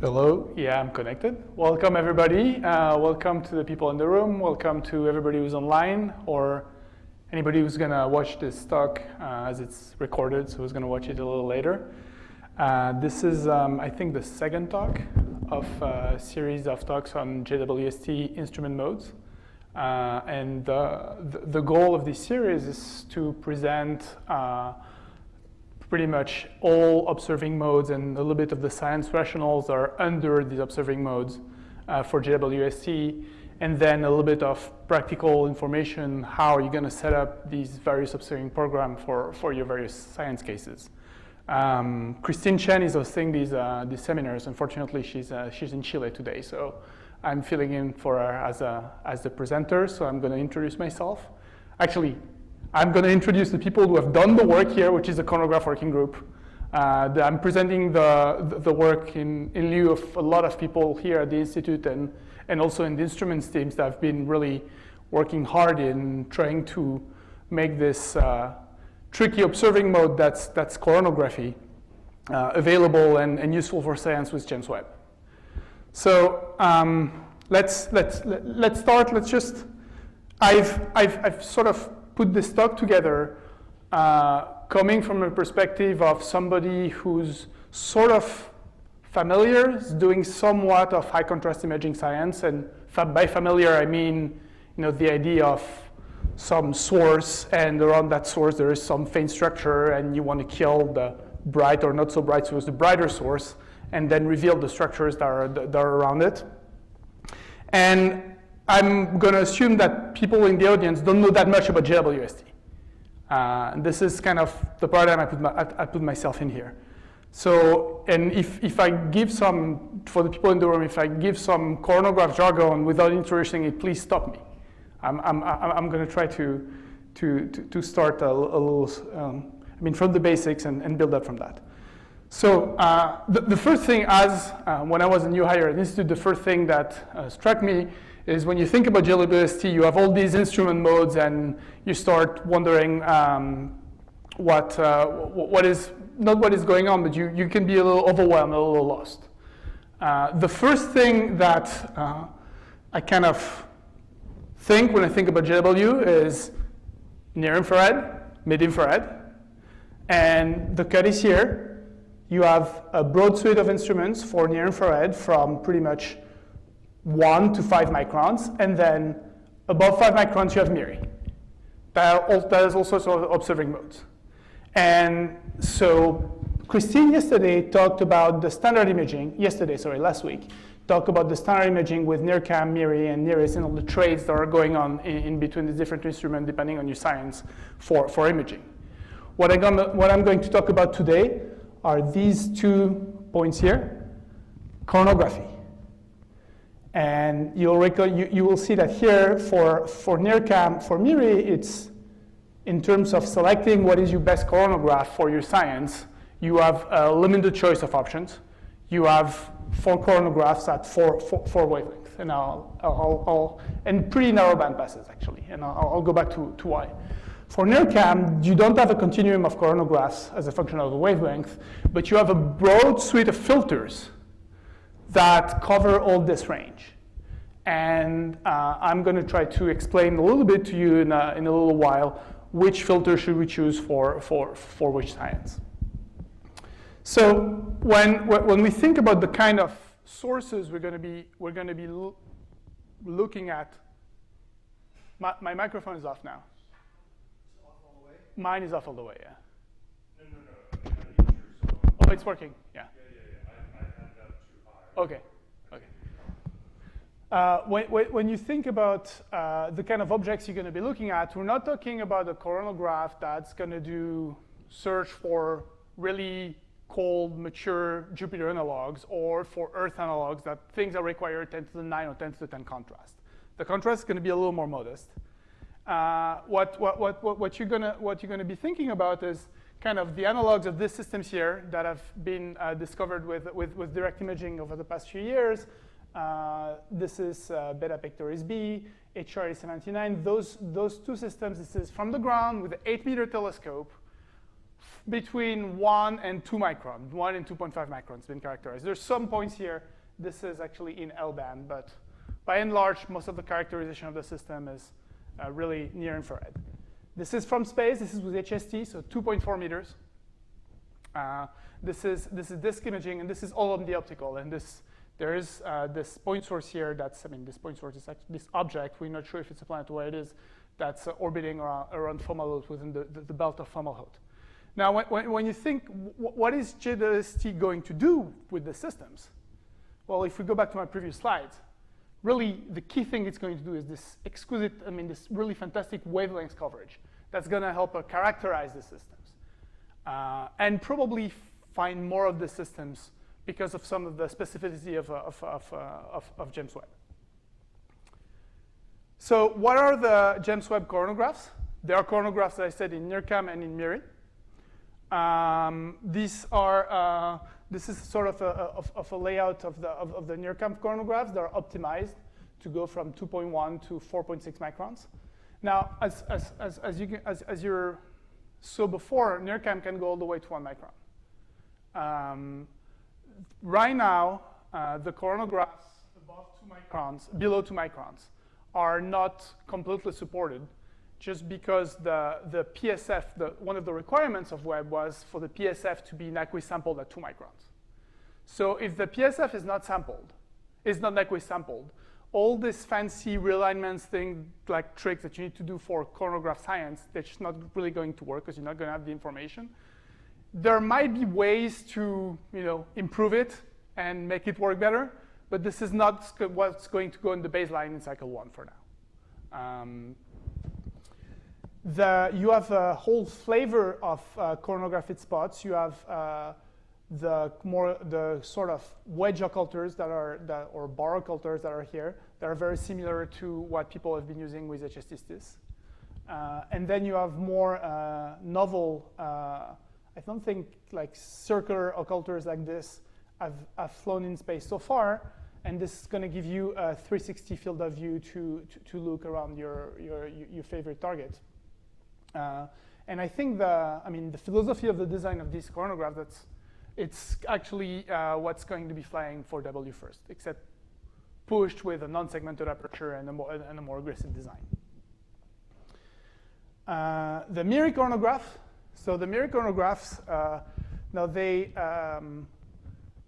Hello, yeah, I'm connected. Welcome everybody. Welcome to the people in the room. Welcome to everybody who's online or anybody who's gonna watch this talk as it's recorded, so who's gonna watch it a little later. This is, I think, the second talk of a series of talks on JWST instrument modes. And the goal of this series is to present pretty much all observing modes and a little bit of the science rationales are under these observing modes for JWST, and then a little bit of practical information, how you're going to set up these various observing programs for your various science cases. Christine Chen is hosting these seminars. Unfortunately, she's in Chile today, so I'm filling in for her as the presenter, so I'm going to introduce myself. Actually, I'm going to introduce the people who have done the work here, which is the Chronograph working group. I'm presenting the work in lieu of a lot of people here at the Institute and also in the instruments teams that have been really working hard in trying to make this tricky observing mode that's Coronagraphy available and useful for science with James Webb. So let's start. Let's just I've sort of put this talk together coming from a perspective of somebody who's sort of familiar, is doing somewhat of high contrast imaging science, and by familiar I mean the idea of some source, and around that source there is some faint structure, and you want to kill the bright or not so bright source, the brighter source, and then reveal the structures that are around it. And I'm going to assume that people in the audience don't know that much about JWST. This is kind of the paradigm I put myself in here. So, and if I give some, for the people in the room, if I give some Coronagraph jargon without introducing it, please stop me. I'm going to try to start a little, from the basics and build up from that. So the first thing, when I was a new hire at the Institute, the first thing that struck me is when you think about JWST, you have all these instrument modes, and you start wondering what is not what is going on, but you can be a little overwhelmed, a little lost. The first thing that I kind of think when I think about JW is near infrared, mid infrared, and the cut is here. You have a broad suite of instruments for near infrared from pretty much 1 to 5 microns, and then above 5 microns you have MIRI. That is all sorts of observing modes. And so Christine talked about the standard imaging, last week, talked about the standard imaging with NIRCam, MIRI, and NIRIS, and all the trades that are going on in between the different instruments depending on your science for imaging. What I'm going to talk about today are these 2 points here, Coronagraphy. And you will see that here for NIRCam, for MIRI, it's in terms of selecting what is your best coronagraph for your science, you have a limited choice of options. You have 4 coronagraphs at four wavelengths, and and pretty narrow band passes actually, and I'll go back to why. For NIRCam, you don't have a continuum of coronagraphs as a function of the wavelength, but you have a broad suite of filters that cover all this range. And I'm going to try to explain a little bit to you in a little while which filter should we choose for which science. So when we think about the kind of sources we're going to be looking at, my microphone is off now. It's off all the way? Mine is off all the way, yeah. No. Oh, it's working, yeah. Yeah. I had that too high. Okay. When you think about the kind of objects you're going to be looking at, we're not talking about a coronagraph that's going to do search for really cold, mature Jupiter analogs or for Earth analogs, that things that require 10 to the 9 or 10 to the 10 contrast. The contrast is going to be a little more modest. What you're going to be thinking about is kind of the analogs of these systems here that have been discovered with direct imaging over the past few years. This is Beta Pictoris B, HRA 79. Those 2 systems, this is from the ground with an 8-meter telescope between 1 and 2 microns, 1 and 2.5 microns been characterized. There's some points here. This is actually in L band, but by and large, most of the characterization of the system is really near infrared. This is from space. This is with HST, so 2.4 meters. This is disk imaging, and this is all on the optical. And there is this point source here. This point source is actually this object. We're not sure if it's a planet or what it is. That's orbiting around Fomalhaut within the belt of Fomalhaut. Now, when you think, what is JWST going to do with the systems? Well, if we go back to my previous slides, really the key thing it's going to do is this exquisite, this really fantastic wavelength coverage that's going to help characterize the systems and probably find more of the systems because of some of the specificity of James Webb. So what are the James Webb coronagraphs? There are coronagraphs, as I said, in NIRCam and in MIRI. This is sort of a layout of the NIRCam coronagraphs that are optimized to go from 2.1 to 4.6 microns. Now, as you saw before, NIRCam can go all the way to 1 micron. Right now, the coronagraphs above 2 microns, below 2 microns, are not completely supported, just because the PSF, one of the requirements of Webb was for the PSF to be NACWI sampled at 2 microns. So if the PSF is not sampled, is not NACWI sampled, all this fancy realignments like tricks that you need to do for coronagraph science, they're just not really going to work because you're not going to have the information. There might be ways to improve it and make it work better, but this is not what's going to go in the baseline in cycle 1 for now. You have a whole flavor of coronographic spots. You have the sort of wedge occulters or bar occulters that are here that are very similar to what people have been using with HST. And then you have more novel, I don't think like circular occulters like this have flown in space so far. And this is going to give you a 360 field of view to look around your favorite target. And I think the philosophy of the design of this coronagraph, it's actually what's going to be flying for W first, except pushed with a non-segmented aperture and a more aggressive design. The MIRI coronagraph. So the MIRI coronagraphs, now the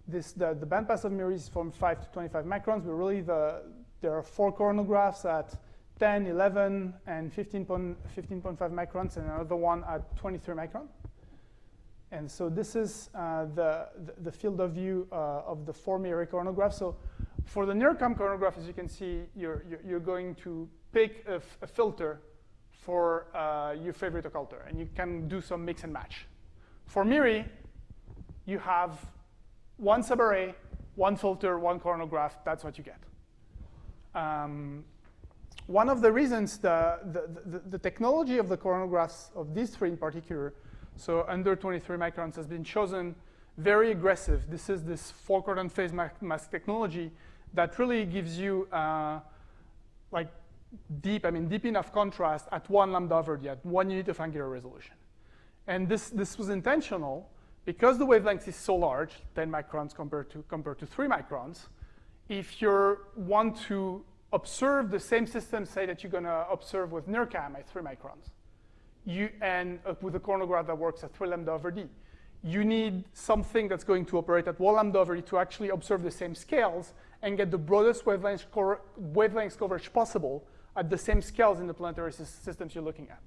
bandpass of MIRI is from 5 to 25 microns, but really there are 4 coronagraphs at 10, 11, and 15.5 microns, and another one at 23 micron. And so this is the field of view of the 4 MIRI coronagraphs. So for the NIRCam coronagraph, as you can see, you're going to pick a filter for your favorite occulter, and you can do some mix and match. For MIRI, you have 1 subarray, 1 filter, 1 coronagraph. That's what you get. One of the reasons the technology of the coronagraphs of these 3 in particular, so under 23 microns, has been chosen very aggressive. This is this 4-quadrant phase mask technology that really gives you like deep enough contrast at 1 lambda over d, at 1 unit of angular resolution. And this was intentional because the wavelength is so large, 10 microns compared to 3 microns. If you want to observe the same system, say that you're going to observe with NIRCam at 3 microns, and with a coronagraph that works at 3 lambda over d, you need something that's going to operate at 1 lambda over d to actually observe the same scales and get the broadest wavelength coverage possible at the same scales in the planetary systems you're looking at.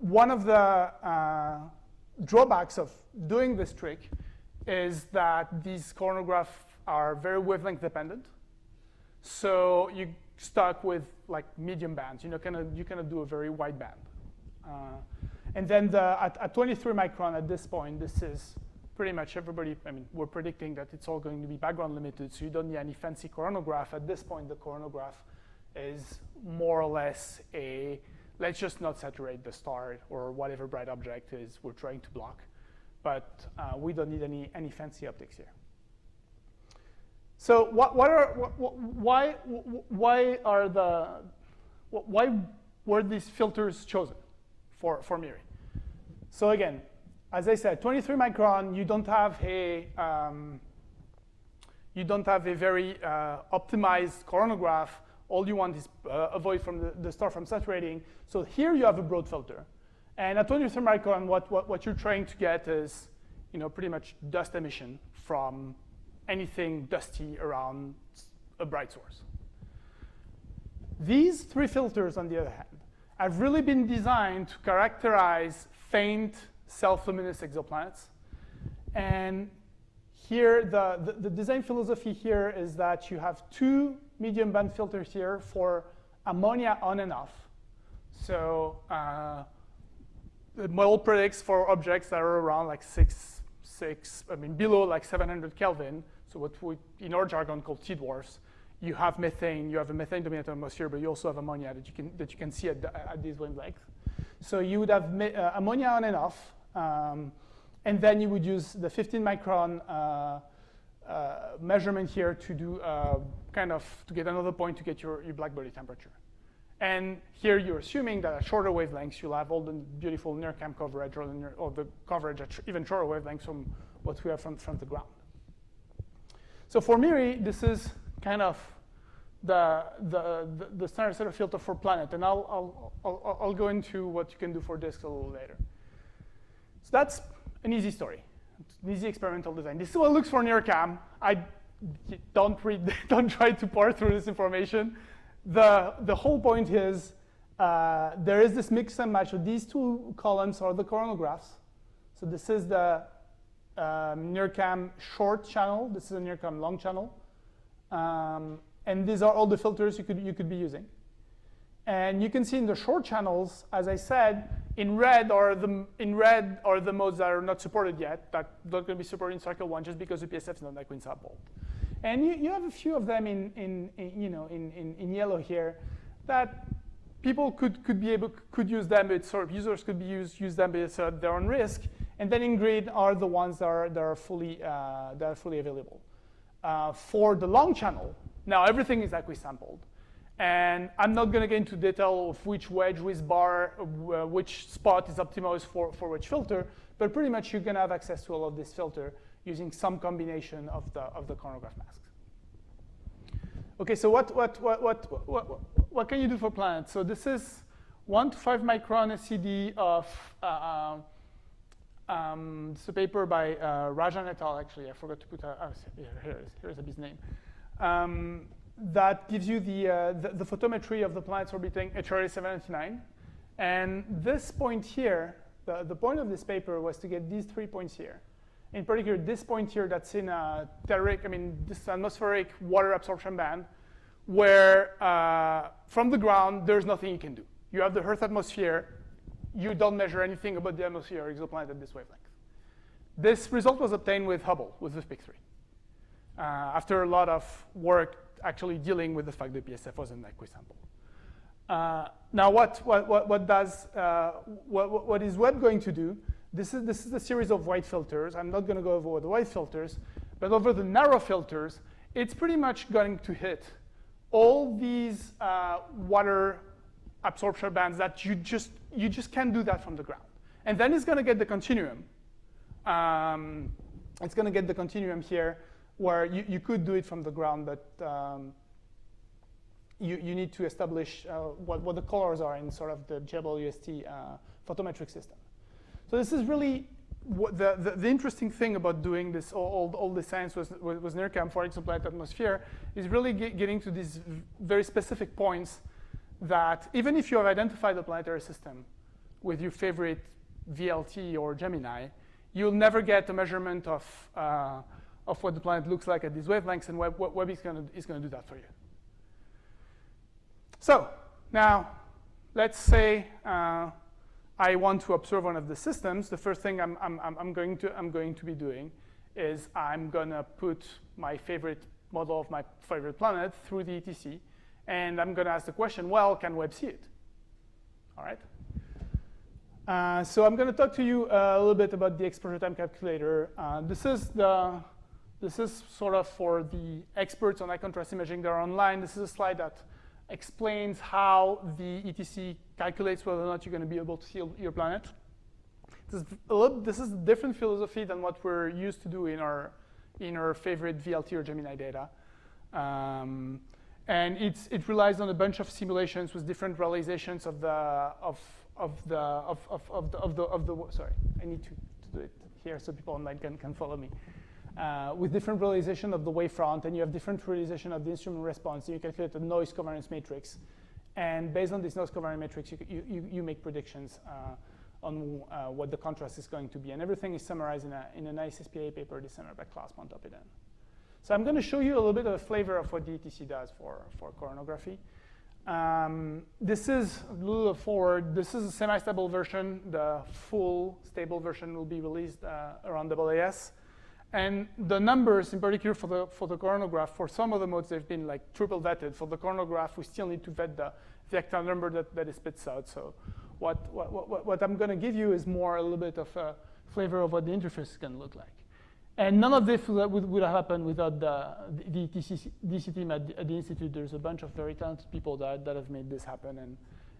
One of the drawbacks of doing this trick is that these coronagraphs are very wavelength dependent. So you're stuck with like medium bands. You cannot do a very wide band. And then at 23 micron at this point, this is pretty much everybody. We're predicting that it's all going to be background limited, so you don't need any fancy coronagraph. At this point, the coronagraph is more or less let's just not saturate the star or whatever bright object is we're trying to block. But we don't need any fancy optics here. So why were these filters chosen for MIRI? So again, as I said, 23 micron, you don't have a very optimized coronagraph. All you want is avoid from the start from saturating. So here you have a broad filter. And at 23 micron, what you're trying to get is pretty much dust emission from anything dusty around a bright source. These three filters, on the other hand, have really been designed to characterize faint self-luminous exoplanets. And here, the design philosophy here is that you have two medium band filters here for ammonia on and off. So the model predicts for objects that are around like below like 700 Kelvin. So what we, in our jargon, call T-dwarfs. You have methane, you have a methane-dominated atmosphere, but you also have ammonia that you can see at this wavelength. So you would have ammonia on and off, and then you would use the 15 micron measurement here to do to get another point to get your black body temperature. And here you're assuming that at shorter wavelengths you'll have all the beautiful NIRCam coverage or the coverage at even shorter wavelengths from what we have from the ground. So for MIRI, this is kind of the standard set of filter for planet, and I'll go into what you can do for disks a little later. So that's an easy story. It's an easy experimental design. This is what it looks for NIRCam. Don't try to pour through this information. The whole point is there is this mix and match. So these two columns are the coronagraphs. So this is the NIRCam short channel. This is a NIRCam long channel. And these are all the filters you could be using. And you can see in the short channels, as I said, in red are the modes that are not supported yet, that are not going to be supported in Circle 1 just because the PSF is not that quintupled. And you have a few of them in yellow here that people could use them, but sort of users could use them at their own risk. And then in green are the ones that are fully available. For the long channel, now everything is equisampled. And I'm not going to get into detail of which wedge, which bar, which spot is optimized for which filter, but pretty much you're going to have access to all of this filter using some combination of the coronagraph masks. Okay, so what can you do for planets? So this is 1 to 5 micron SED of it's a paper by Rajan et al. Actually, I forgot to put here's his name. That gives you the photometry of the planets orbiting HRA 799. And this point here, the point of this paper was to get these 3 points here. In particular, this point here that's in a this atmospheric water absorption band, where from the ground, there's nothing you can do. You have the Earth atmosphere. You don't measure anything about the atmosphere or exoplanet at this wavelength. This result was obtained with Hubble, with WISP-3, after a lot of work actually dealing with the fact that PSF wasn't equisample. Now, what is Webb going to do? This is a series of white filters. I'm not going to go over the white filters, but over the narrow filters, it's pretty much going to hit all these water absorption bands that you just can't do that from the ground. And then it's going to get the continuum. It's going to get the continuum here, where you could do it from the ground, but you need to establish what the colors are in sort of the JWST photometric system. So this is really what the interesting thing about doing this, all the science was NIRCam for exoplanet atmosphere, is really getting to these very specific points that even if you have identified the planetary system with your favorite VLT or Gemini, you'll never get a measurement of what the planet looks like at these wavelengths, and Webb is going to do that for you. So now, let's say I want to observe one of the systems. The first thing I'm going to be doing is I'm going to put my favorite model of my favorite planet through the ETC, and I'm going to ask the question, well, can Webb see it? All right. So I'm going to talk to you a little bit about the exposure time calculator. This is sort of for the experts on high contrast imaging that are online. This is a slide that explains how the ETC calculates whether or not you're going to be able to see your planet. This is a different philosophy than what we're used to do in our favorite VLT or Gemini data. And it relies on a bunch of simulations with different realizations of the sorry, I need to do it here so people online can follow me. With different realization of the wavefront, and you have different realization of the instrument response, and you calculate a noise covariance matrix. And based on this noise covariance matrix, you make predictions on what the contrast is going to be. And everything is summarized in a nice SPA paper this summer by Klaus Pontoppidan. So I'm going to show you a little bit of a flavor of what the ETC does for coronagraphy. This is a little forward. This is a semi-stable version. The full stable version will be released around AAS. And the numbers, in particular for the coronagraph, for some of the modes, they've been like triple vetted. For the coronagraph, we still need to vet the actual number that it spits out. So what I'm going to give you is more a little bit of a flavor of what the interface is going to look like. And none of this would have happened without the DC team at the Institute. There's a bunch of very talented people that have made this happen.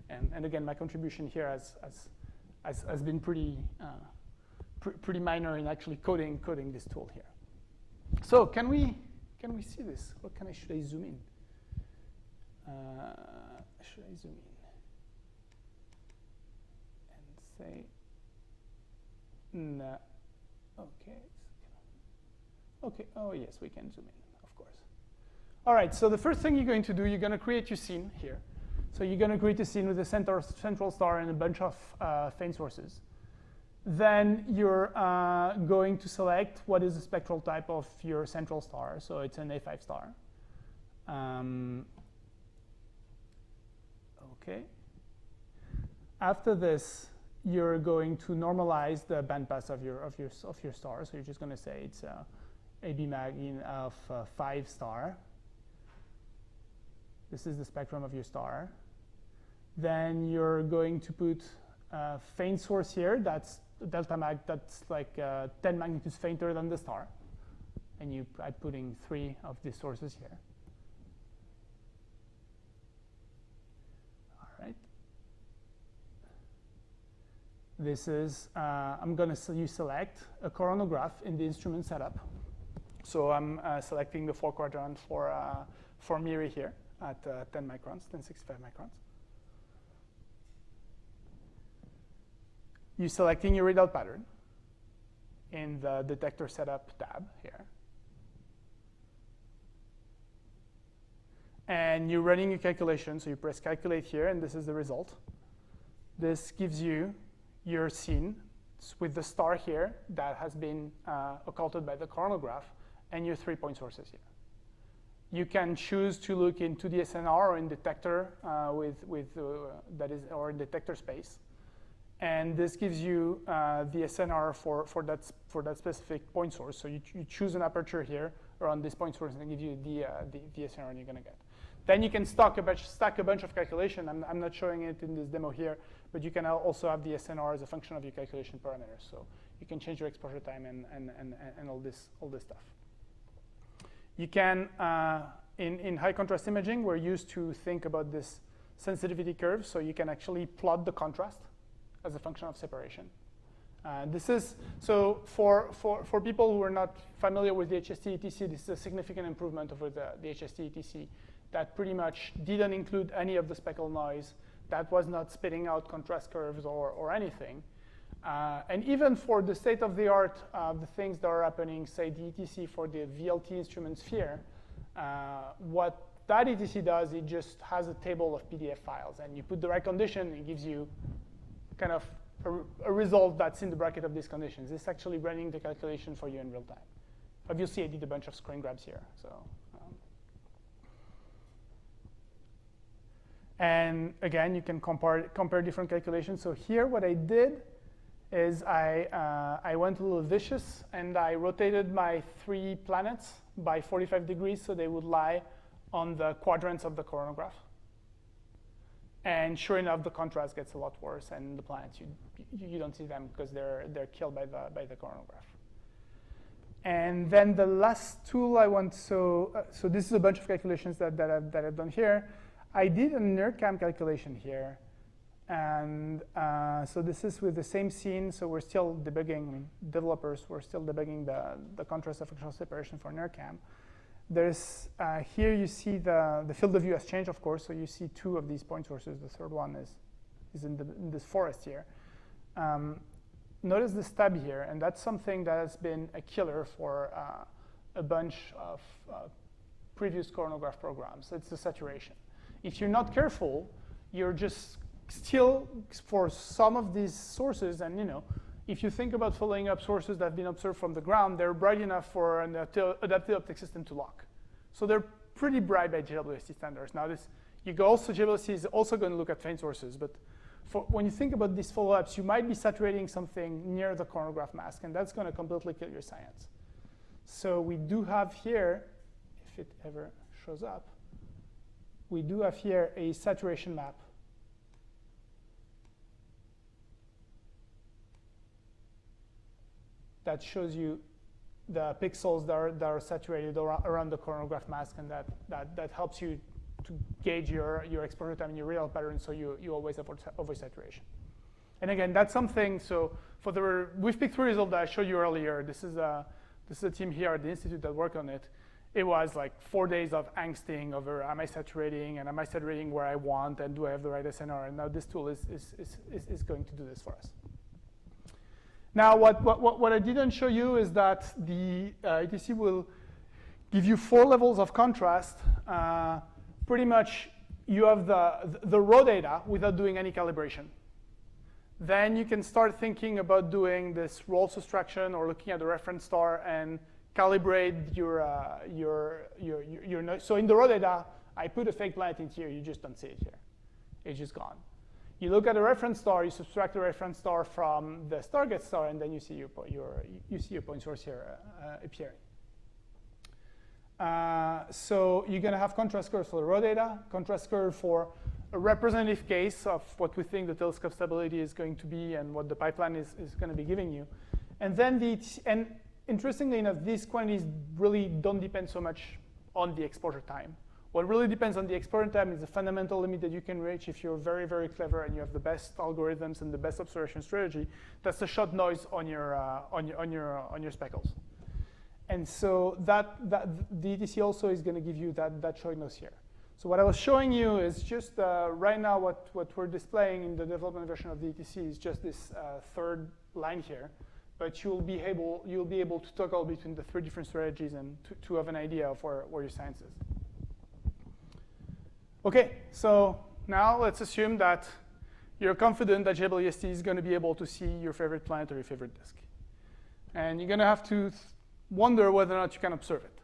And again, my contribution here has been pretty minor in actually coding this tool here. So can we see this? Should I zoom in? Should I zoom in and say no? Okay. Okay. Oh yes, we can zoom in, of course. All right. So the first thing you're going to do, you're going to create your scene here. So you're going to create a scene with a central star and a bunch of faint sources. Then you're going to select what is the spectral type of your central star. So it's an A5 star. Okay. After this, you're going to normalize the bandpass of your star. So you're just going to say it's AB mag of 5 star. This is the spectrum of your star. Then you're going to put a faint source here. That's delta mag. That's like 10 magnitudes fainter than the star. And I'm putting 3 of these sources here. All right. This is, I'm going to select a coronagraph in the instrument setup. So I'm selecting the 4 quadrant for MIRI here at 10 microns, 1065 microns. You're selecting your readout pattern in the detector setup tab here. And you're running your calculation. So you press calculate here, and this is the result. This gives you your scene with the star here that has been occulted by the coronagraph, and your 3-point sources here. You can choose to look into the SNR or in detector or in detector space. And this gives you the SNR for that specific point source. So you choose an aperture here around this point source, and it gives you the SNR you're going to get. Then you can stack a bunch of calculation. I'm not showing it in this demo here, but you can also have the SNR as a function of your calculation parameters. So you can change your exposure time and all this stuff. You can, in high contrast imaging, we're used to think about this sensitivity curve. So you can actually plot the contrast as a function of separation. This is, so for people who are not familiar with the HST ETC, this is a significant improvement over the HST ETC that pretty much didn't include any of the speckle noise, that was not spitting out contrast curves or anything. And even for the state of the art of the things that are happening, say the ETC for the VLT instrument sphere, what that ETC does, it just has a table of PDF files. And you put the right condition, it gives you kind of a result that's in the bracket of these conditions. It's actually running the calculation for you in real time. Obviously, I did a bunch of screen grabs here. So, and again, you can compare different calculations. So here, what I did is I went a little vicious, and I rotated my 3 planets by 45 degrees so they would lie on the quadrants of the coronagraph. And sure enough, the contrast gets a lot worse, and the planets, you don't see them because they're killed by the coronagraph. And then the last tool I want, so this is a bunch of calculations that I've done here. I did a NerdCam calculation here, And so this is with the same scene. So we're still debugging, I mean, developers were still debugging the contrast of functional separation for NERCAM. There's, here you see the field of view has changed, of course. So you see two of these point sources. The third one is in this forest here. Notice the stub here, and that's something that has been a killer for a bunch of previous coronagraph programs. It's the saturation. If you're not careful, you're just still, for some of these sources, and if you think about following up sources that have been observed from the ground, they're bright enough for an adaptive optic system to lock. So they're pretty bright by JWST standards. Now JWST is also going to look at faint sources, but when you think about these follow-ups, you might be saturating something near the coronagraph mask, and that's going to completely kill your science. So we do have here, if it ever shows up, we do have here a saturation map. That shows you the pixels that are saturated around the coronagraph mask, and that helps you to gauge your exposure time in your real pattern, so you always avoid saturation. And again, that's something, so for the we've picked three results that I showed you earlier. This is a team here at the Institute that worked on it. It was like 4 days of angsting over am I saturating, and am I saturating where I want, and do I have the right SNR? And now this tool is going to do this for us. Now, what I didn't show you is that the ETC will give you 4 levels of contrast. Pretty much, you have the raw data without doing any calibration. Then you can start thinking about doing this roll subtraction or looking at the reference star and calibrate your noise. So in the raw data, I put a fake planet in here. You just don't see it here. It's just gone. You look at the reference star. You subtract the reference star from the target star, and then you see your point source here appearing. So you're going to have contrast curves for the raw data, contrast curve for a representative case of what we think the telescope stability is going to be and what the pipeline is going to be giving you. And then interestingly enough, these quantities really don't depend so much on the exposure time. What really depends on the exposure time is the fundamental limit that you can reach if you're very, very clever and you have the best algorithms and the best observation strategy. That's the shot noise on your speckles. And so the ETC also is going to give you that shot noise here. So what I was showing you is just right now what we're displaying in the development version of the ETC is just this third line here. But you'll be able to toggle between the 3 different strategies and to have an idea of where your science is. OK, so now let's assume that you're confident that JWST is going to be able to see your favorite planet or your favorite disk. And you're going to have to wonder whether or not you can observe it.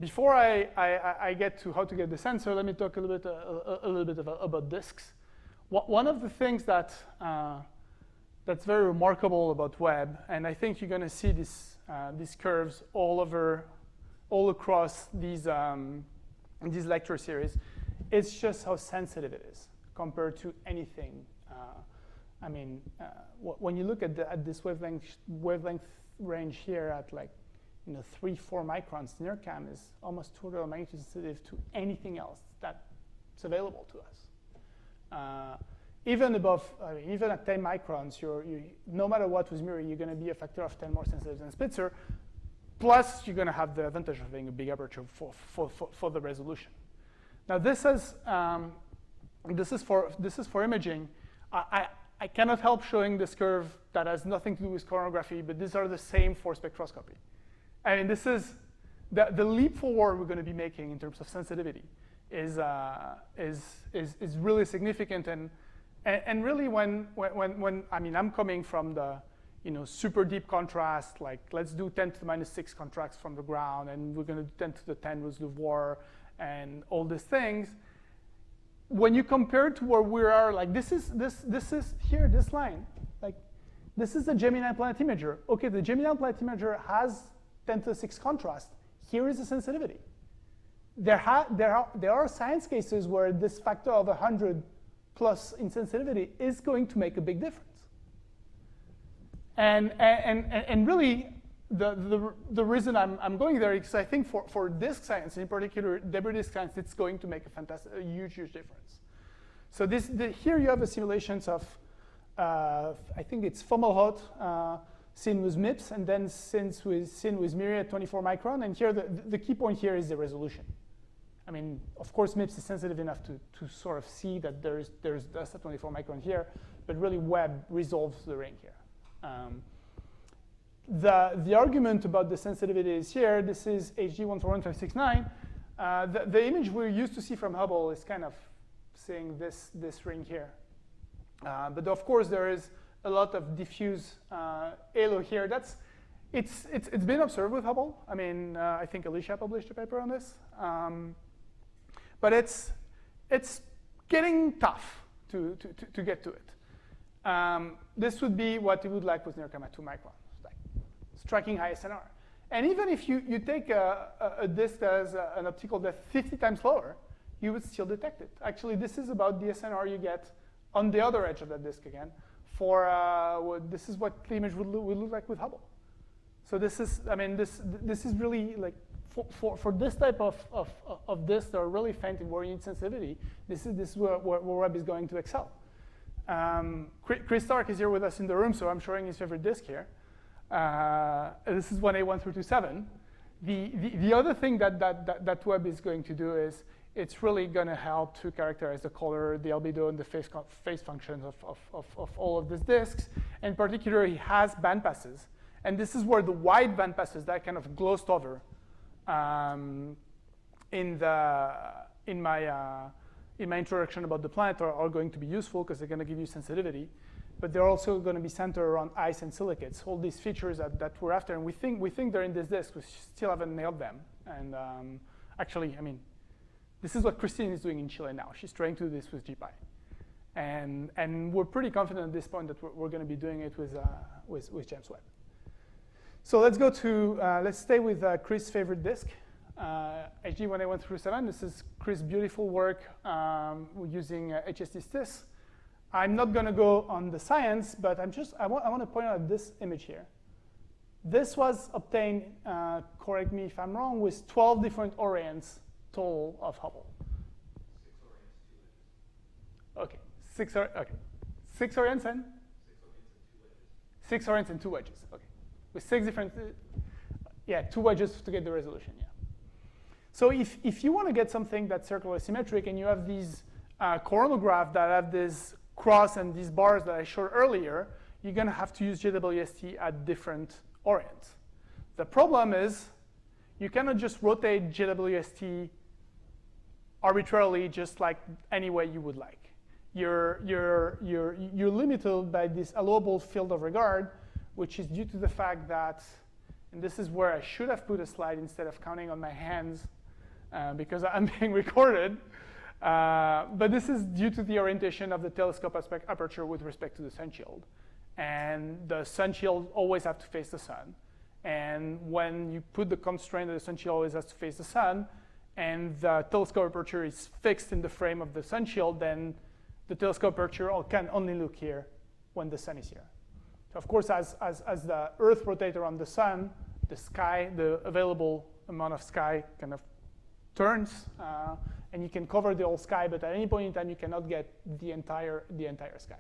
Before I get to how to get the sensor, let me talk a little bit about disks. One of the things that's very remarkable about Webb, and I think you're going to see these curves all across these lecture series, it's just how sensitive it is compared to anything. When you look at this wavelength range here at like 3-4 microns, NERCAM is almost 2 orders of magnitude sensitive to anything else that's available to us. Even at 10 microns, no matter what with mirror, you're going to be a factor of 10 more sensitive than Spitzer. Plus, you're going to have the advantage of having a big aperture for the resolution. Now, this is for imaging. I cannot help showing this curve that has nothing to do with coronagraphy, but these are the same for spectroscopy. I mean, this is the leap forward we're going to be making in terms of sensitivity is really significant. And really, when I'm coming from the super deep contrast, like let's do 10 to the minus 6 contrast from the ground, and we're going to do 10 to the 10 with LUVOIR and all these things. When you compare to where we are, like this is here, this line, like this is the Gemini planet imager. Okay, the Gemini planet imager has 10 to the 6 contrast. Here is the sensitivity. There are science cases where this factor of 100 plus in sensitivity is going to make a big difference. And really, the reason I'm going there is because I think for disk science, in particular debris disk science, it's going to make a huge difference. So here you have a simulations of, I think it's Fomalhaut, seen with MIPS, and then seen with Miri at 24 micron. And here, the key point here is the resolution. I mean, of course, MIPS is sensitive enough to sort of see that there's dust at 24 micron here, but really Webb resolves the ring here. The argument about the sensitivity is here. This is HD141569. The image we're used to see from Hubble is kind of seeing this ring here. But of course, there is a lot of diffuse halo here. It's been observed with Hubble. I mean, I think Alicia published a paper on this. But it's getting tough to get to it. This would be what it would like with NIRCam at 2 microns, like striking high SNR. And even if you take a disk that has an optical depth 50 times lower, you would still detect it. Actually, this is about the SNR you get on the other edge of that disk again. This is what the image would look like with Hubble. So this is, I mean, this is really like for this type of disk that are really faint and where you need sensitivity. This is where Webb is going to excel. Chris Stark is here with us in the room, so I'm showing his favorite disk here. This is 1A1327. The other thing that Webb is going to do is it's really going to help to characterize the color, the albedo, and the phase functions of all of these disks. In particular, he has bandpasses. And this is where the wide bandpasses that kind of glossed over in my introduction about the planet are going to be useful because they're going to give you sensitivity. But they're also going to be centered around ice and silicates, all these features that we're after. And we think they're in this disk. We still haven't nailed them. And actually, I mean, this is what Christine is doing in Chile now. She's trying to do this with GPy. And we're pretty confident at this point that we're going to be doing it with James Webb. So let's go to, let's stay with Chris' favorite disk, HD1A1327. This is Chris' beautiful work using HST-STIS. I'm not going to go on the science, but I want to point out this image here. This was obtained, correct me if I'm wrong, with 12 different orients total of Hubble. 6 orients, 2 wedges. OK, 6 orients and? 6 orients and 2 wedges. OK, with 6 different, 2 wedges to get the resolution. Yeah. So if you want to get something that's circular symmetric and you have these coronagraphs that have this cross and these bars that I showed earlier, you're going to have to use JWST at different orients. The problem is you cannot just rotate JWST arbitrarily just like any way you would like. You're limited by this allowable field of regard, which is due to the fact that, and this is where I should have put a slide instead of counting on my hands because I'm being recorded. But this is due to the orientation of the telescope aperture with respect to the sun shield. And the sun shield always have to face the sun. And when you put the constraint that the sun shield always has to face the sun, and the telescope aperture is fixed in the frame of the sun shield, then the telescope aperture can only look here when the sun is here. So of course, as the Earth rotates around the sun, the sky, the available amount of sky kind of turns, and you can cover the whole sky, but at any point in time, you cannot get the entire sky.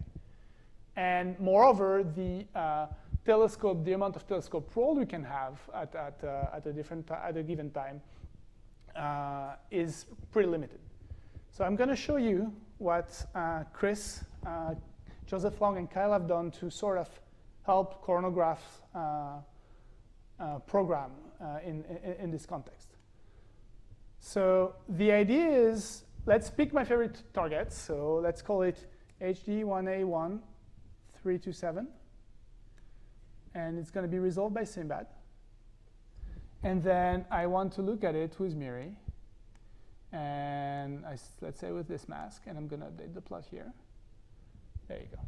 And moreover, the telescope, the amount of telescope roll you can have at a given time is pretty limited. So I'm going to show you what Chris, Joseph Long, and Kyle have done to sort of help Coronagraphs program in this context. So the idea is, let's pick my favorite targets. So let's call it HD1A1327. And it's going to be resolved by Sinbad. And then I want to look at it with Miri. And let's say with this mask. And I'm going to update the plot here. There you go.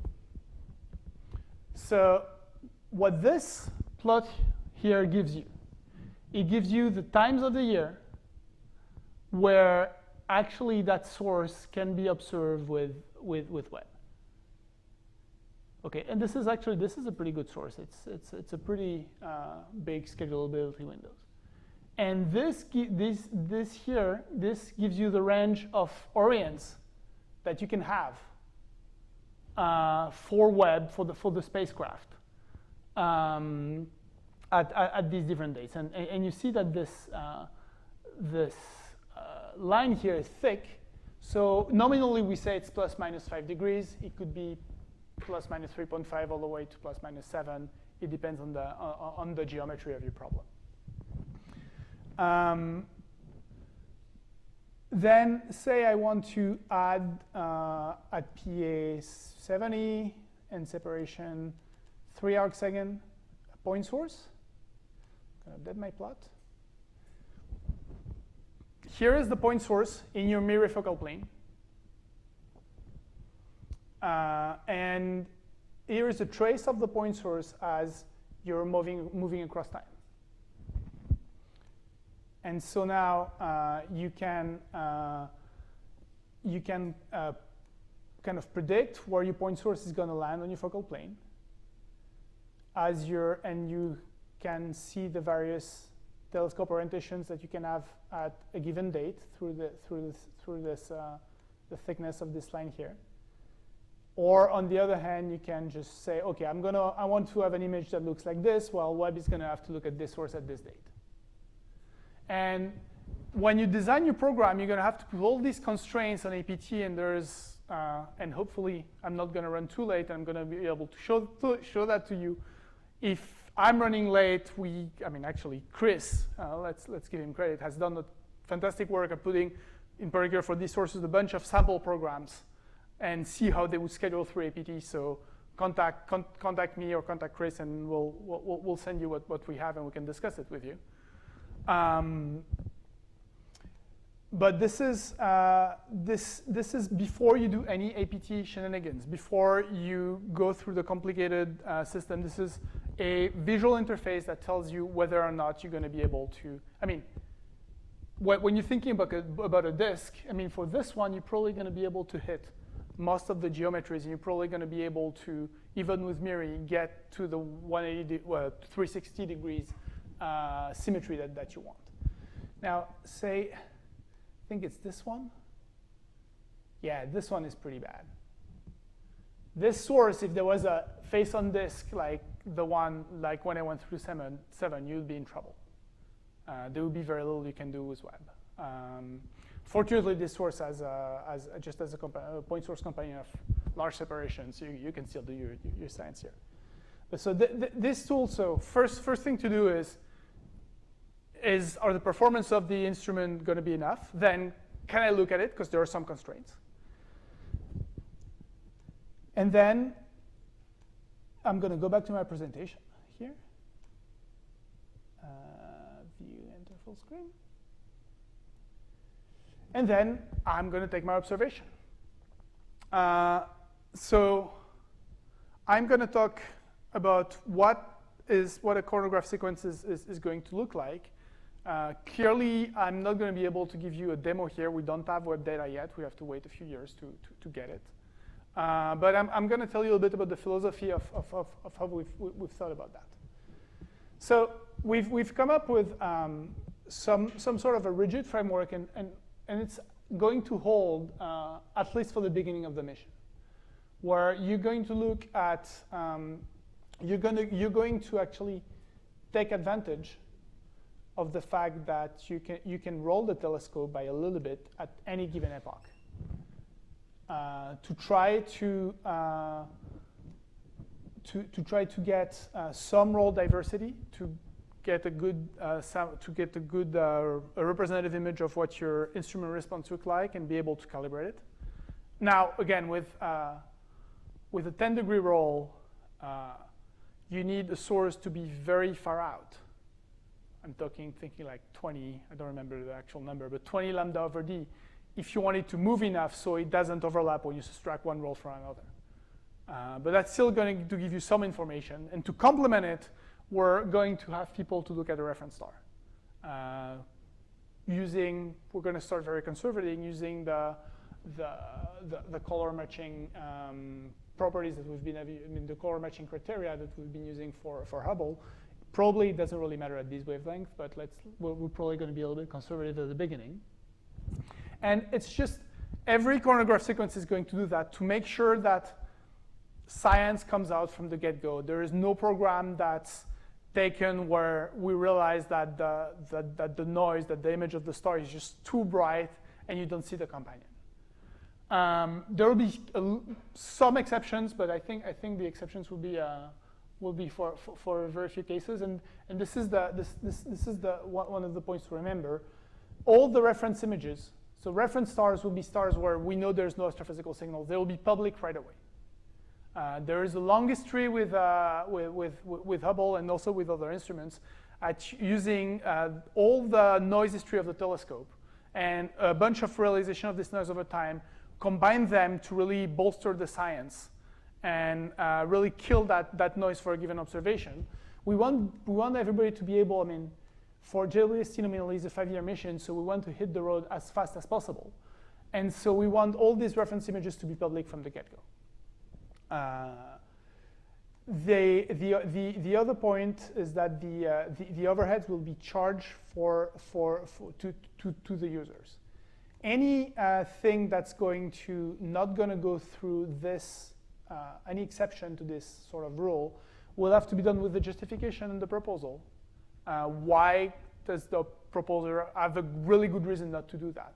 So what this plot here gives you, it gives you the times of the year where actually that source can be observed with Webb. Okay, and this is a pretty good source. It's a pretty big schedulability windows. And this gives you the range of orients that you can have for Webb, for the spacecraft at these different dates. And you see that this line here is thick. So nominally, we say it's plus minus 5 degrees. It could be plus minus 3.5 all the way to plus minus 7. It depends on the geometry of your problem. Then say I want to add at PA 70 and separation 3 arcsecond a point source. I'm going to update my plot. Here is the point source in your mirror focal plane. And here is a trace of the point source as you're moving across time. And so now you can kind of predict where your point source is going to land on your focal plane, and you can see the various telescope orientations that you can have at a given date through the thickness of this line here. Or on the other hand, you can just say, okay, I want to have an image that looks like this. Well, Webb is going to have to look at this source at this date. And when you design your program, you're going to have to put all these constraints on APT, and and hopefully I'm not going to run too late, and I'm going to be able to show that to you. If I'm running late, actually Chris, let's give him credit, has done a fantastic work at putting, in particular for these sources, a bunch of sample programs and see how they would schedule through APT. So contact me or contact Chris, and we'll send you what we have, and we can discuss it with you. But this is before you do any APT shenanigans, before you go through the complicated system. This is a visual interface that tells you whether or not you're going to be able to. When you're thinking about a disk, for this one, you're probably going to be able to hit most of the geometries, and you're probably going to be able to, even with mirroring, get to the 360 degrees symmetry that you want. Now, say, I think it's this one. Yeah, this one is pretty bad. This source, if there was a face on disk like the one, like when I went through 7, you'd be in trouble. There would be very little you can do with Webb. Fortunately, this source has just as a point source companion of large separation, so you can still do your science here. But so this tool, so first thing to do are the performance of the instrument going to be enough? Then can I look at it? Because there are some constraints. And then I'm going to go back to my presentation here. View, enter full screen. And then I'm going to take my observation. So I'm going to talk about what a chronograph sequence is going to look like. Clearly, I'm not going to be able to give you a demo here. We don't have Webb data yet. We have to wait a few years to get it. But I'm going to tell you a bit about the philosophy of how we've thought about that. So we've come up with some sort of a rigid framework, and it's going to hold at least for the beginning of the mission, where you're going to look at you're going to actually take advantage of the fact that you can roll the telescope by a little bit at any given epoch to try to get some roll diversity, to get a good representative image of what your instrument response look like, and be able to calibrate it. Now, again, with a 10-degree roll, you need the source to be very far out. I'm thinking like 20, I don't remember the actual number, but 20 lambda over d, if you want it to move enough so it doesn't overlap when you subtract one roll from another. But that's still going to give you some information. And to complement it, we're going to have people to look at the reference star. We're going to start very conservative, using the color matching properties that we've been, the color matching criteria that we've been using for Hubble. Probably it doesn't really matter at these wavelengths, but we're probably going to be a little bit conservative at the beginning. And it's just every coronagraph sequence is going to do that to make sure that science comes out from the get-go. There is no program that's taken where we realize that the noise, that the image of the star is just too bright and you don't see the companion. There will be some exceptions, but I think the exceptions will be for very few cases. And this is one of the points to remember. All the reference images, so reference stars will be stars where we know there's no astrophysical signals. They will be public right away. There is a long history with Hubble and also with other instruments at using all the noise history of the telescope and a bunch of realization of this noise over time, combine them to really bolster the science and really kill that noise for a given observation. We want everybody to be able, I mean, for JWST nominally is a 5-year mission, so we want to hit the road as fast as possible. And so we want all these reference images to be public from the get-go. The other point is that the overheads will be charged to the users. Any thing that's not going to go through this, any exception to this sort of rule, will have to be done with the justification in the proposal. Why does the proposer have a really good reason not to do that?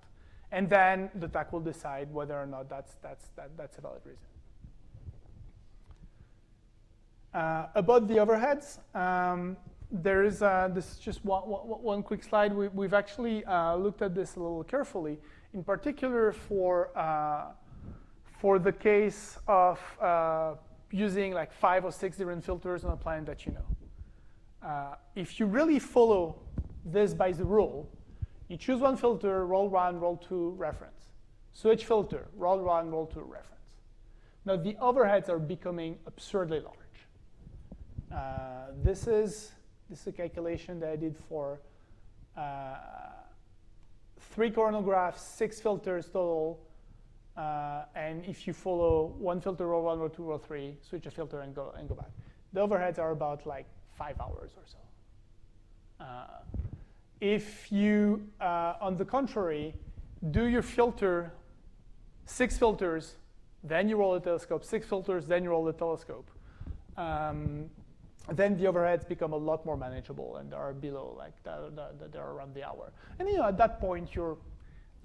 And then the TAC will decide whether or not that's a valid reason. About the overheads, there is this is just one quick slide. We've actually looked at this a little carefully, in particular for the case of using like 5 or 6 different filters on a planet that you know. If you really follow this by the rule, you choose one filter, roll 1, roll 2, reference. Switch filter, roll 1, roll 2, reference. Now the overheads are becoming absurdly large. This is a calculation that I did for 3 coronagraphs, 6 filters total. And if you follow one filter, roll 1, roll 2, roll 3, switch a filter and go back. The overheads are about like 5 hours or so. If you, on the contrary, do your filter, 6 filters, then you roll the telescope, 6 filters, then you roll the telescope, then the overheads become a lot more manageable and are below, like they're around the hour. And at that point, your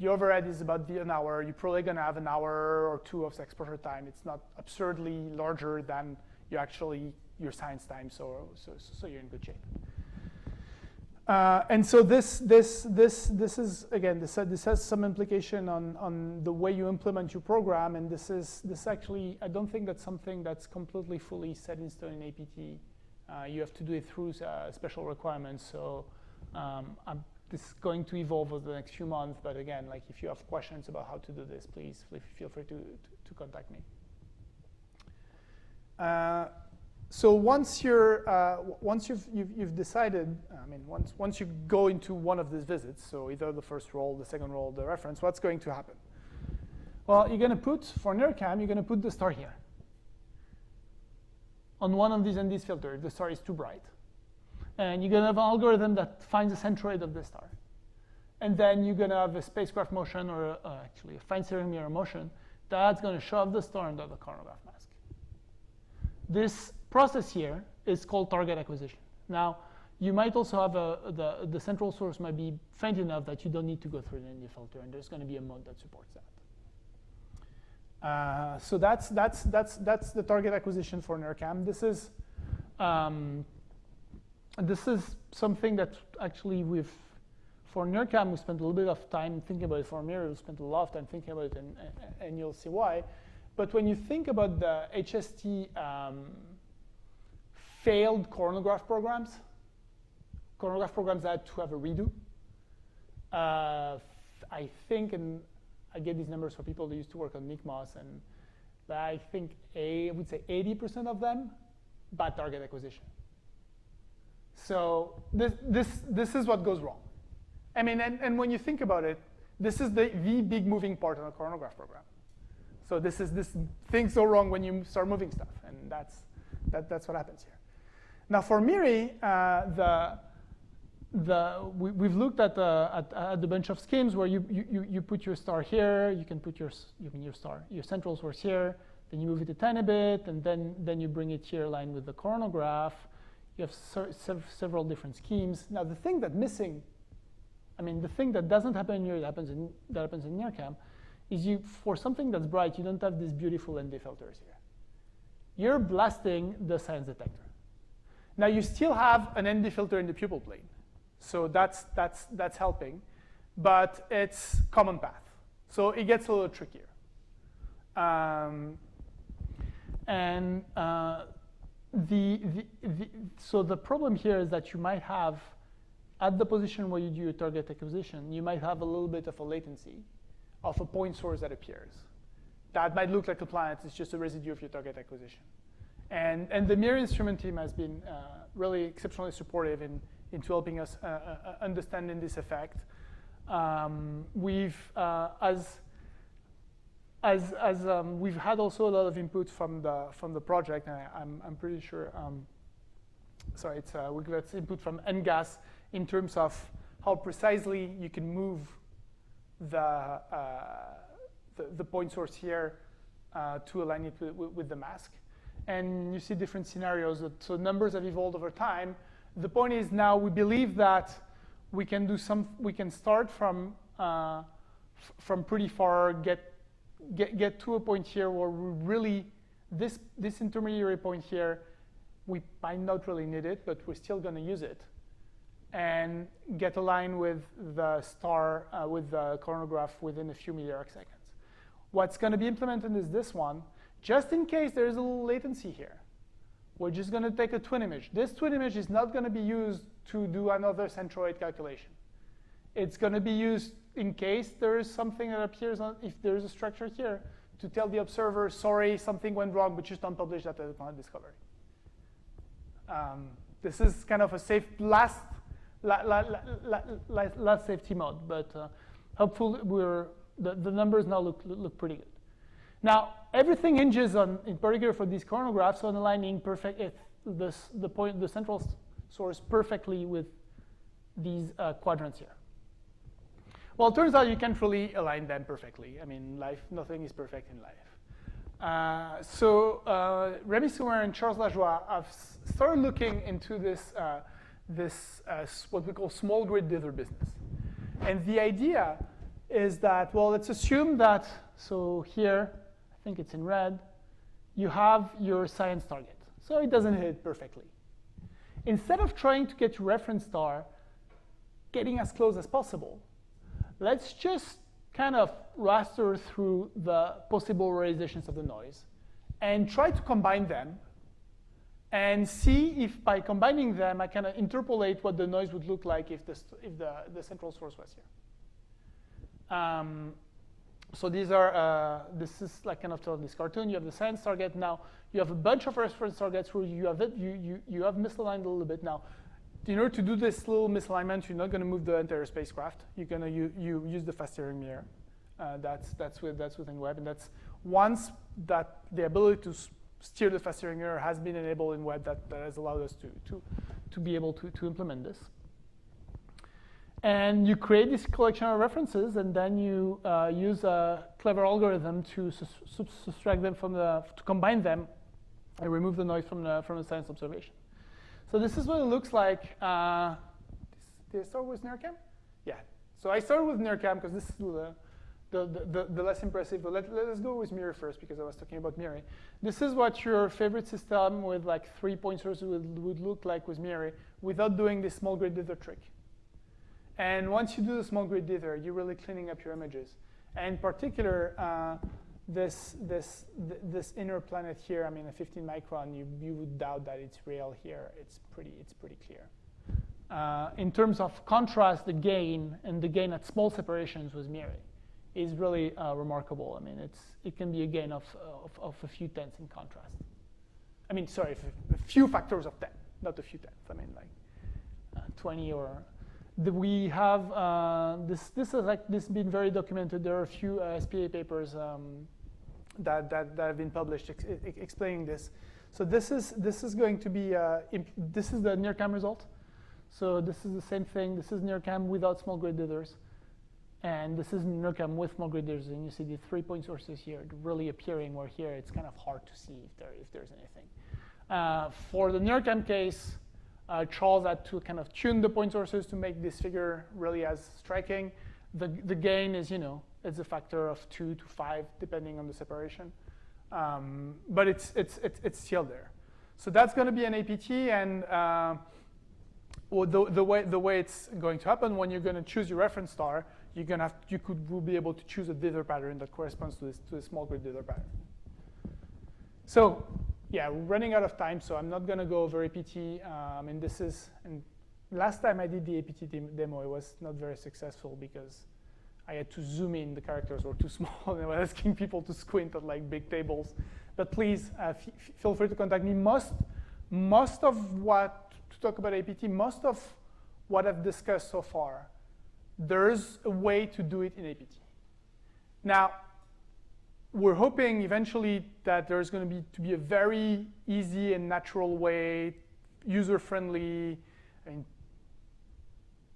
overhead is about an hour. You're probably going to have an hour or 2 of exposure time. It's not absurdly larger than your science time, so you're in good shape. And so this is again this has some implication on the way you implement your program, and this actually I don't think that's something that's completely fully set in stone in APT. You have to do it through special requirements. So this is going to evolve over the next few months. But again, like if you have questions about how to do this, please feel free to contact me. So once you've decided, I mean, once you go into one of these visits, so either the first roll, the second roll, the reference, what's going to happen? Well, you're going to put, for NIRCam, you're going to put the star here on one of these NDs filter if the star is too bright. And you're going to have an algorithm that finds the centroid of the star. And then you're going to have a spacecraft motion, or actually a fine Serum mirror motion, that's going to shove the star under the coronagraph mask. This process here is called target acquisition. Now, you might also have the central source might be faint enough that you don't need to go through the ND filter, and there's going to be a mode that supports that. So that's the target acquisition for NIRCam. This is something that actually for NIRCam we spent a little bit of time thinking about it. For Mirror, we spent a lot of time thinking about it, and you'll see why. But when you think about the HST failed coronagraph programs that had to have a redo, I think, and I get these numbers for people that used to work on NICMOS, and I think I would say 80% of them, bad target acquisition. So this is what goes wrong. I mean, and when you think about it, this is the big moving part on a coronagraph program. So things go wrong when you start moving stuff, and that's what happens here. Now for MIRI, we've looked at the bunch of schemes where you put your star here, you can put your central source here, then you move it a tiny bit, and then you bring it here aligned with the coronagraph. You have several different schemes. Now the thing that's missing, the thing that doesn't happen in here that happens in NIRCam, is for something that's bright, you don't have these beautiful ND filters here. You're blasting the science detector. Now you still have an ND filter in the pupil plane, so that's helping, but it's common path, so it gets a little trickier. So the problem here is that you might have, at the position where you do your target acquisition, you might have a little bit of a latency of a point source that appears. That might look like a planet, it's just a residue of your target acquisition. And the MIRI instrument team has been really exceptionally supportive into helping us understanding this effect. We've we've had also a lot of input from the project, and I'm pretty sure. Sorry, we got input from NGAS in terms of how precisely you can move the point source here to align it with the mask. And you see different scenarios. So numbers have evolved over time. The point is now we believe that we can do we can start from pretty far, get to a point here where we really, this intermediary point here, we might not really need it, but we're still going to use it, and get aligned with the star, with the coronagraph within a few milliarc seconds. What's going to be implemented is this one. Just in case there's a little latency here, we're just going to take a twin image. This twin image is not going to be used to do another centroid calculation. It's going to be used in case there is something that appears, if there is a structure here, to tell the observer, sorry, something went wrong, but just don't publish that as a planet discovery. This is kind of a safe last safety mode, but hopefully the numbers now look pretty good. Now, everything hinges on, in particular for these coronagraphs, on aligning the central source perfectly with these quadrants here. Well, it turns out you can't really align them perfectly. Nothing is perfect in life. So Rémi Soumer and Charles Lajoie have started looking into this, what we call small grid dither business. And the idea is that, well, let's assume that, so here, I think it's in red, you have your science target. So it doesn't hit it perfectly. Instead of trying to get your reference star getting as close as possible, let's just kind of raster through the possible realizations of the noise and try to combine them and see if by combining them I can interpolate what the noise would look like if the central source was here. So these are, this is like kind of this cartoon. You have the science target. Now you have a bunch of reference targets where you have misaligned a little bit. Now, in order to do this little misalignment, you're not going to move the entire spacecraft. You're going to use the fast steering mirror. That's within Webb, and that's once that the ability to steer the fast steering mirror has been enabled in Webb, that has allowed us to be able to implement this. And you create this collection of references, and then you use a clever algorithm to subtract them to combine them, and remove the noise from the science observation. So this is what it looks like. Did I start with NIRCam? Yeah. So I started with NIRCam because this is the less impressive. But let's go with MIRI first because I was talking about MIRI. This is what your favorite system with like 3 point sources would look like with MIRI without doing this small grid dither trick. And once you do the small grid dither, you're really cleaning up your images. And in particular, this inner planet here, a 15 micron, you would doubt that it's real here. It's pretty clear. In terms of contrast, the gain at small separations with MIRI is really remarkable. It can be a gain of a few tenths in contrast. Sorry, a few factors of 10, not a few tenths. Like 20 or. We have this has been very documented. There are a few SPA papers that have been published explaining this. So this is going to be this is the NIRCam result. So this is the same thing. This is NIRCam without small grid dithers. And this is NIRCam with small grid dithers. And you see the 3-point sources here really appearing, where here it's kind of hard to see if there's anything. For the NIRCam case, Charles had to kind of tune the point sources to make this figure really as striking. The gain is, it's a factor of 2 to 5, depending on the separation. But it's still there. So that's going to be an APT, and the way it's going to happen, when you're going to choose your reference star, will be able to choose a dither pattern that corresponds to the small grid dither pattern. So yeah, we're running out of time, so I'm not going to go over APT. And last time I did the APT demo, it was not very successful because I had to zoom in. The characters were too small, and I was asking people to squint at like big tables. But please feel free to contact me. Most of what, to talk about APT, most of what I've discussed so far, there's a way to do it in APT. Now, we're hoping eventually that there's going to be a very easy and natural way, user-friendly. I mean,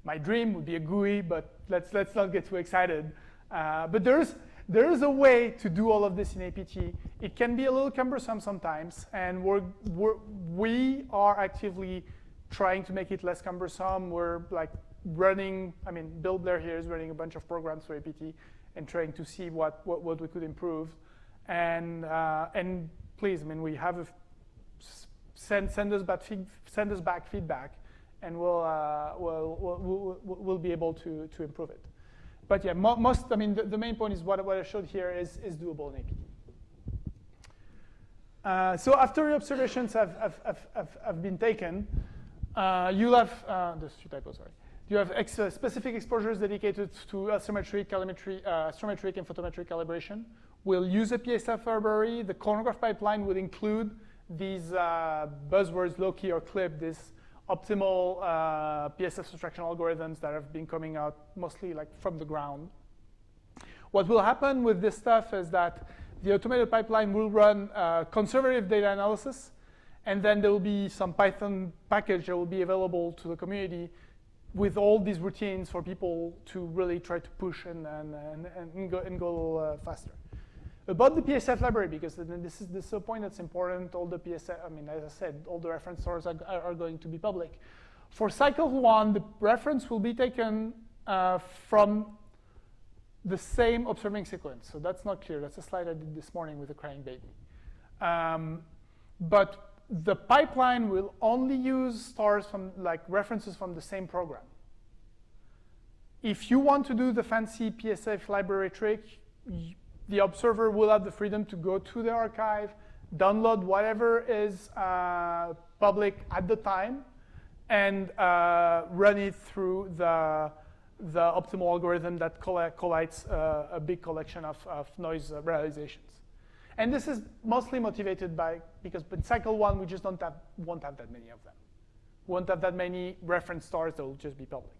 my dream would be a GUI, but let's not get too excited. But there is a way to do all of this in APT. It can be a little cumbersome sometimes, and we are actively trying to make it less cumbersome. We're like running, Bill Blair here is running a bunch of programs for APT and trying to see what we could improve. And please, we have send us back feedback, and we'll be able to improve it. But yeah, the main point is what I showed here is doable in APT. So after your observations have been taken, you'll have, there's 2 typos, sorry. You have specific exposures dedicated to astrometric, astrometric and photometric calibration. We'll use a PSF library. The chronograph pipeline will include these buzzwords, low-key or clip, these optimal PSF subtraction algorithms that have been coming out mostly like from the ground. What will happen with this stuff is that the automated pipeline will run conservative data analysis, and then there will be some Python package that will be available to the community with all these routines for people to really try to push and go faster. About the PSF library, because this is a point that's important. All the PSF, as I said, all the reference stores are going to be public. For cycle 1, the reference will be taken from the same observing sequence. So that's not clear. That's a slide I did this morning with a crying baby. But the pipeline will only use stars from references from the same program. If you want to do the fancy PSF library trick, the observer will have the freedom to go to the archive, download whatever is public at the time, and run it through the optimal algorithm that collates a big collection of noise realizations. And this is mostly motivated because in cycle 1, we just won't have that many of them. We won't have that many reference stars that will just be public.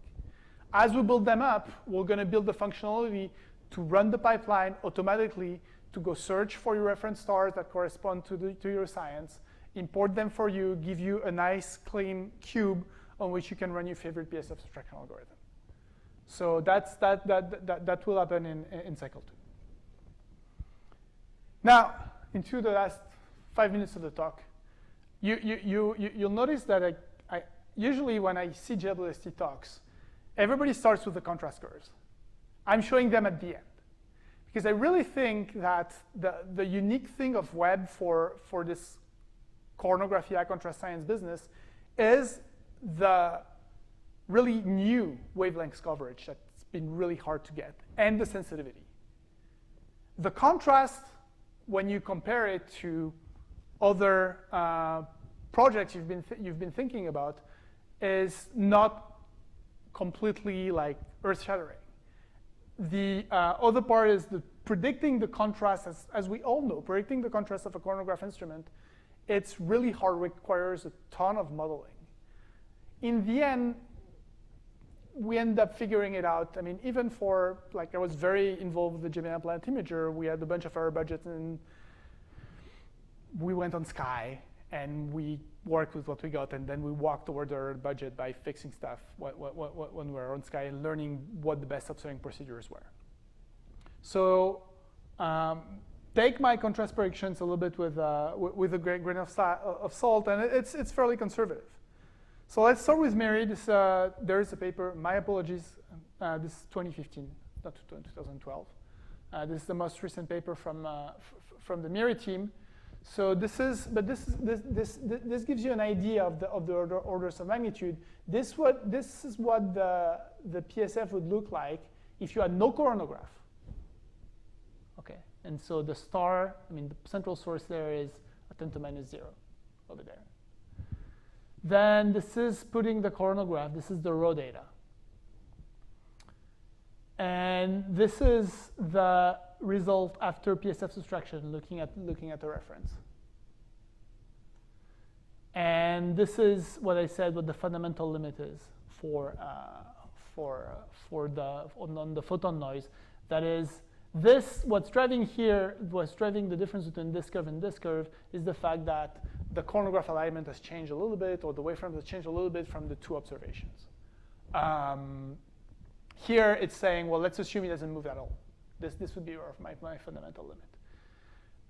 As we build them up, we're going to build the functionality to run the pipeline automatically to go search for your reference stars that correspond to your science, import them for you, give you a nice, clean cube on which you can run your favorite PSF subtraction algorithm. So that will happen in cycle 2. Now, into the last 5 minutes of the talk, you'll notice that I usually when I see JWST talks, everybody starts with the contrast curves. I'm showing them at the end. Because I really think that the unique thing of Webb for this coronagraphy high contrast science business is the really new wavelengths coverage that's been really hard to get, and the sensitivity. The contrast, when you compare it to other projects you've been thinking about, is not completely like earth-shattering. The other part is predicting the contrast, as we all know, predicting the contrast of a chronograph instrument, it's really hard, requires a ton of modeling. In the end, we end up figuring it out. Even for, I was very involved with the Gemini Planet Imager. We had a bunch of error budgets, and we went on SCI, and we worked with what we got, and then we walked toward our budget by fixing stuff when we were on Sky and learning what the best observing procedures were. So take my contrast predictions a little bit with a grain of salt, and it's fairly conservative. So let's start with Mary. There is a paper. My apologies. This is 2015, not 2012. This is the most recent paper from the Mary team. So this gives you an idea of the orders of magnitude. This is what the PSF would look like if you had no coronagraph. Okay, and so the star, I mean, the central source there is a 10 to minus 0 over there. Then this is putting the coronagraph. This is the raw data. And this is the result after PSF subtraction, looking at the reference. And this is what I said, what the fundamental limit is on the photon noise. That is, what's driving here, what's driving the difference between this curve and this curve is the fact that the coronagraph alignment has changed a little bit, or the wavefront has changed a little bit from the two observations. Here it's saying, well, let's assume it doesn't move at all. This would be my fundamental limit.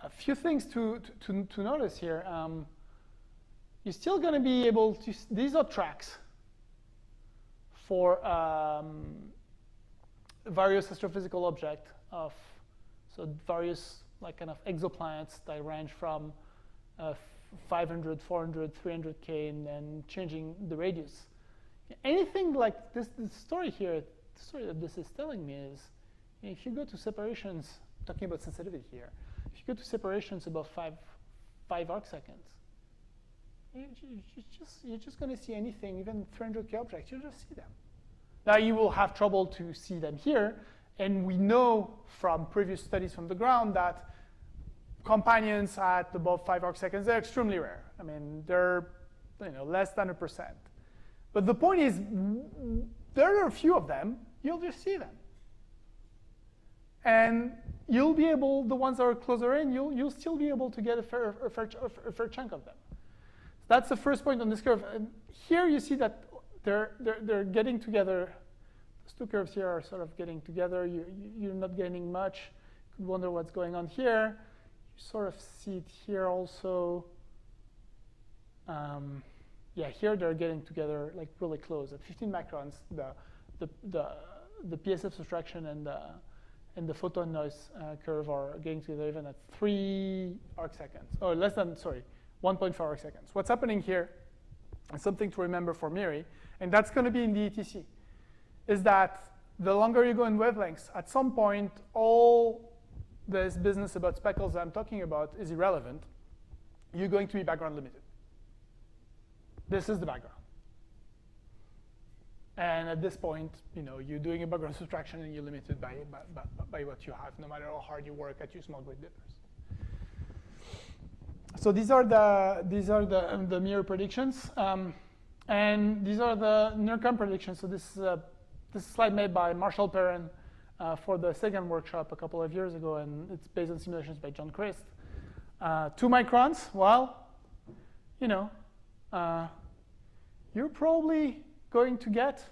A few things to notice here. You're still going to be able to, these are tracks for various astrophysical objects so various like kind of exoplanets that range from 500, 400, 300K, and then changing the radius. Anything like this, the story here, the story that this is telling me is, if you go to separations, talking about sensitivity here, if you go to separations above 5 arc seconds, you're just going to see anything, even 300K objects, you'll just see them. Now you will have trouble to see them here, and we know from previous studies from the ground that companions at above 5 arc seconds, they're extremely rare. I mean, they're less than 1%. But the point is, there are a few of them, you'll just see them. And you'll be able, the ones that are closer in, you'll still be able to get a fair chunk of them. So that's the first point on this curve. And here you see that they're getting together. Those two curves here are sort of getting together. You're not gaining much. You could wonder what's going on here. You sort of see it here also. Yeah, here they're getting together like really close. At 15 microns, the PSF subtraction and the photon noise curve are getting together even at 3 arc seconds, or less than, sorry, 1.4 arc seconds. What's happening here, and something to remember for Miri, and that's going to be in the ETC, is that the longer you go in wavelengths, at some point, all this business about speckles that I'm talking about is irrelevant. You're going to be background limited. This is the background. And at this point, you're doing a background subtraction and you're limited by what you have, no matter how hard you work at your small grid dippers. So these are the mirror predictions, and these are the NERCOM predictions. So this is a slide made by Marshall Perrin for the second workshop a couple of years ago, and it's based on simulations by John Christ. 2 microns. Well, you're probably going to get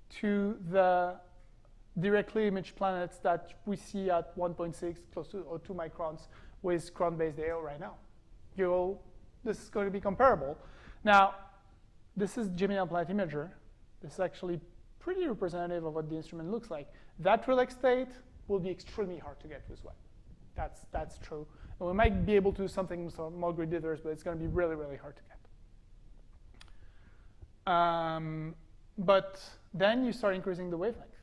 to the directly imaged planets that we see at 1.6, close to or 2 microns with cron-based AO right now. This is going to be comparable. Now, this is Gemini Planet Imager. This is actually pretty representative of what the instrument looks like. That relaxed state will be extremely hard to get with Webb. That's true. And we might be able to do something with small grid dithers, but it's going to be really, really hard to get. But then you start increasing the wavelength,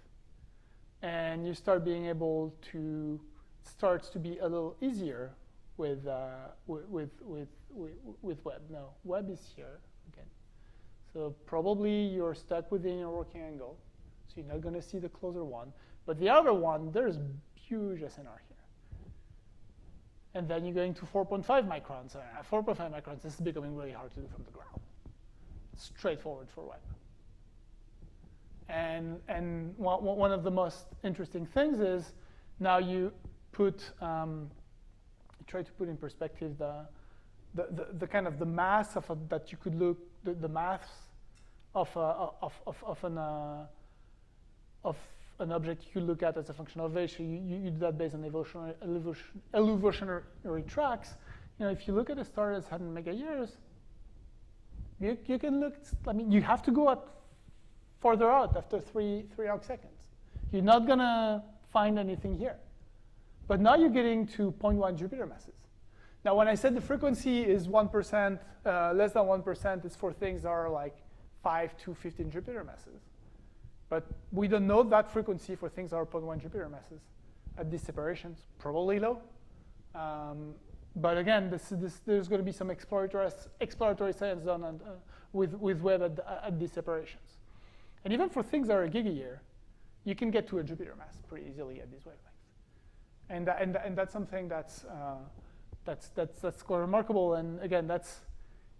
and you start being able to, it starts to be a little easier with Webb. No, Webb is here again. So probably you're stuck within your working angle, so you're not going to see the closer one. But the other one, there's huge SNR here. And then you're going to 4.5 microns. 4.5 microns, this is becoming really hard to do from the ground. Straightforward for Webb. And one of the most interesting things is now you put, try to put in perspective the kind of the mass of that you could look, the maths of an object you could look at as a function of h. So you do that based on evolutionary tracks. You know, if you look at a star that's 100 mega years, you can look. I mean, you have to go farther out after three arc seconds. You're not gonna find anything here. But now you're getting to 0.1 Jupiter masses. Now, when I said the frequency is 1%, less than 1%, is for things that are like 5 to 15 Jupiter masses. But we don't know that frequency for things that are 0.1 Jupiter masses at these separations, probably low. But again, there's going to be some exploratory science done with Webb at these separations. And even for things that are a gigayear, you can get to a Jupiter mass pretty easily at these wavelengths. And that's something that's quite remarkable. And again, that's,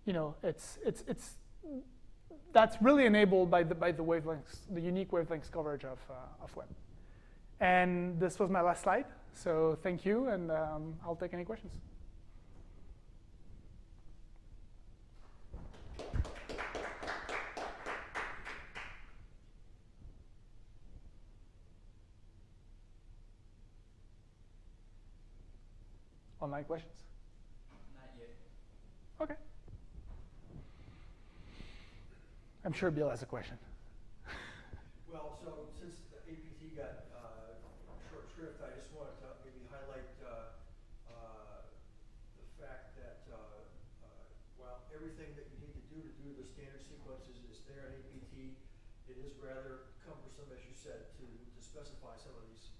you know, that's really enabled by the wavelengths, the unique wavelengths coverage of Webb. And this was my last slide. So thank you, and I'll take any questions. Online questions? Not yet. OK. I'm sure Bill has a question. Well, so since the APT got short shrift, I just wanted to maybe highlight the fact that while everything that you need to do the standard sequences is there in APT, it is rather cumbersome, as you said, to specify some of these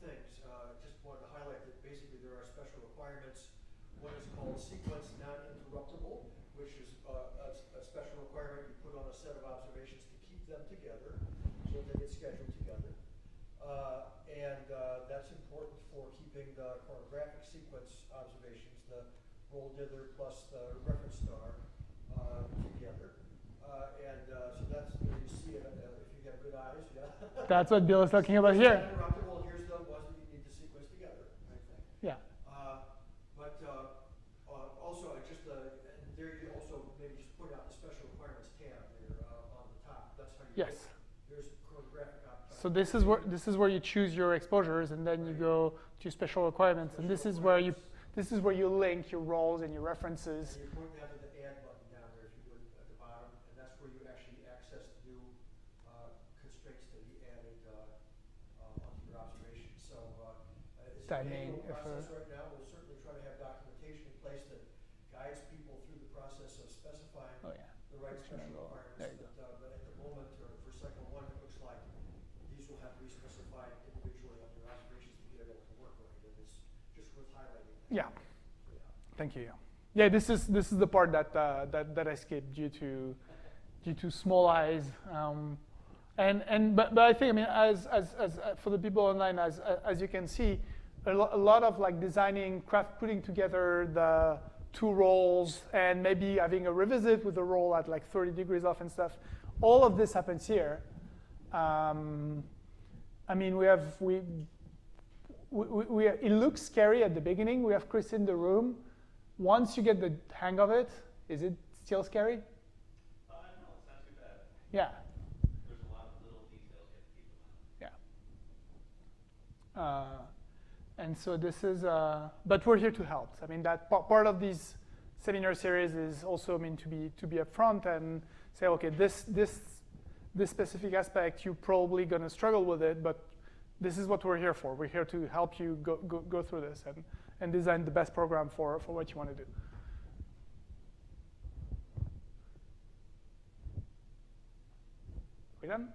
things. Just wanted to highlight that basically there are special requirements. One is called sequence non-interruptible, which is a special requirement you put on a set of observations to keep them together so that they get scheduled together. And that's important for keeping the chronographic sequence observations, the roll dither plus the reference star, together. So that's, you see it if you have good eyes. Yeah. That's what Bill is talking about here. Interruptible, here's the ones that you need to sequence together, I think. Yeah. Also, and there you also maybe just point out the special requirements tab there on the top. That's how you Yes. there's chronographic options. So this is where you choose your exposures, and then you go to special requirements, and this is where you link your rolls and your references. And you point down to the add button down there if you would at the bottom, and that's where you actually access the new constraints to be added onto your observation. So it's a manual process right now. We'll certainly try to have documentation in place that guides people through the process of specifying the right special requirements. But at the moment, or for cycle 1, it looks like these will have to be specified individually on your observations to be able to work with it. It's just worth highlighting. Yeah. Thank you. Yeah, this is the part that I skipped due to small eyes. But I think, I mean, as for the people online, as you can see, a lot of like designing, putting together the two rolls, and maybe having a revisit with the roll at like 30 degrees off and stuff. All of this happens here. I mean, it looks scary at the beginning. We have Chris in the room. Once you get the hang of it, is it still scary? No, it's not too bad. Yeah. There's a lot of little details you have to keep in mind. Yeah. And so this is, but we're here to help. I mean, that part of this seminar series is also meant to be upfront and say, okay, this specific aspect, you're probably going to struggle with it, but this is what we're here for. We're here to help you go through this and design the best program for what you want to do. We done?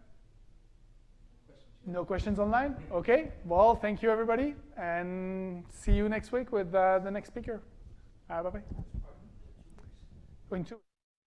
No questions online? OK. Well, thank you, everybody. And see you next week with the next speaker. Bye-bye. In 2 weeks.